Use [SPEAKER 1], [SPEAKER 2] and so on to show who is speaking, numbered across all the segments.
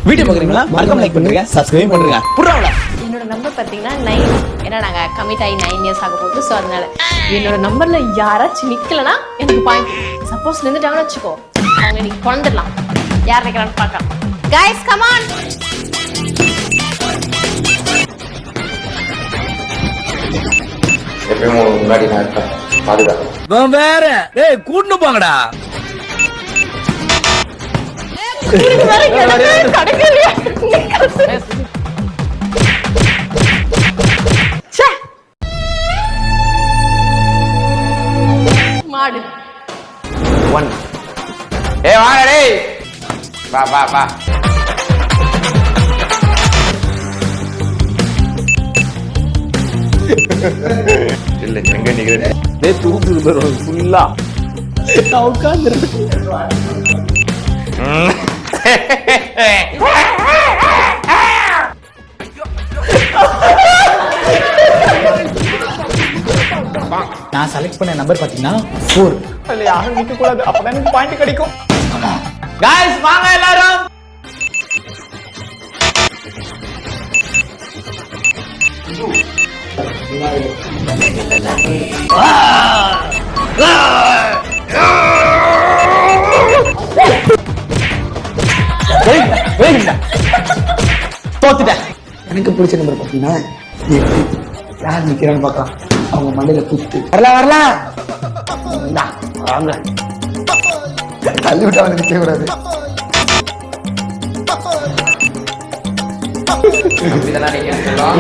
[SPEAKER 1] Video பாக்குறீங்களா? மறக்காம like பண்ணுங்க, சப்ஸ்கிரைப் பண்ணுங்க. புறாவல
[SPEAKER 2] என்னோட நம்பர் பாத்தீங்கன்னா 9. ஏன்னா நாங்க கமிட் ஆகி 9 இயர்ஸ் ஆக போகுது. ஸோ அதனால என்னோட நம்பர்ல யாராச்சும் நிக்கலனா எனக்கு பாயிண்ட். சப்போஸ் நின்றுட்டாங்கன்னு வச்சுக்கோ, அவங்க நீ கொண்டுடலாம். யார் நிக்கிறான்னு பார்க்கலாம். Guys come on.
[SPEAKER 3] எப்பயும் முன்னாடி நான் இருக்கேன், பாதுகாப்பு.
[SPEAKER 1] வேற டேய் கூட்டிட்டு போங்கடா.
[SPEAKER 2] மாடு
[SPEAKER 3] 1. ஏய் வாங்க டேய், வா வா வா. இல்ல எங்க நிக்கிறேன்
[SPEAKER 1] டேய் தூக்குது bro ஃபுல்லா. நான் உட்கார்ந்திருக்கேன். நான் செலக்ட் பண்ண நம்பர் பாத்தீங்கன்னா 4. அதுல யாரும் நிக்க கூடாது, அப்பதான் எனக்கு பாயிண்ட் கிடைக்கும். गाइस வாங்க எல்லாரும். தோத்துட்டேன். எனக்கு பிடிச்ச நம்பர் பாத்தீங்கன்னா 8. யார் நிக்கிறான்னு பார்க்கலாம். அவங்க மண்டையில குத்து. வரலாம் வாங்க. தள்ளி விட்டு அவனை நிக்க கூடாது.
[SPEAKER 3] அப்படிதானே நீங்க சொல்லலாம்.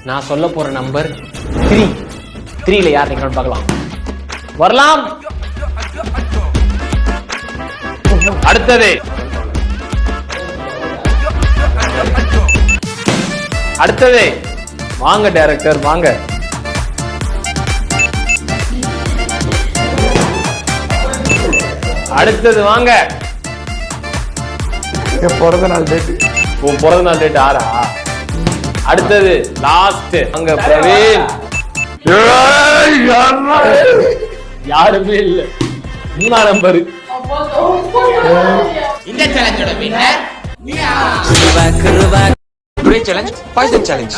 [SPEAKER 4] நான் சொல்ல போற நம்பர் 3. 3ல யார் நிக்கணும்னு பார்க்கலாம். வரலாம்.
[SPEAKER 3] அடுத்தது
[SPEAKER 4] அடுத்தது வாங்க டைரக்டர் வாங்க. அடுத்தது வாங்க.
[SPEAKER 1] பிறந்த நாள் டேட்.
[SPEAKER 4] உன் பிறந்த நாள் டேட் 6. அடுத்தது லாஸ்ட் அங்க பிரவீன். யாருமே இல்ல. 3ஆம் நம்பர்.
[SPEAKER 3] இந்த சேலஞ்சோட winner
[SPEAKER 5] Today challenge, poison challenge.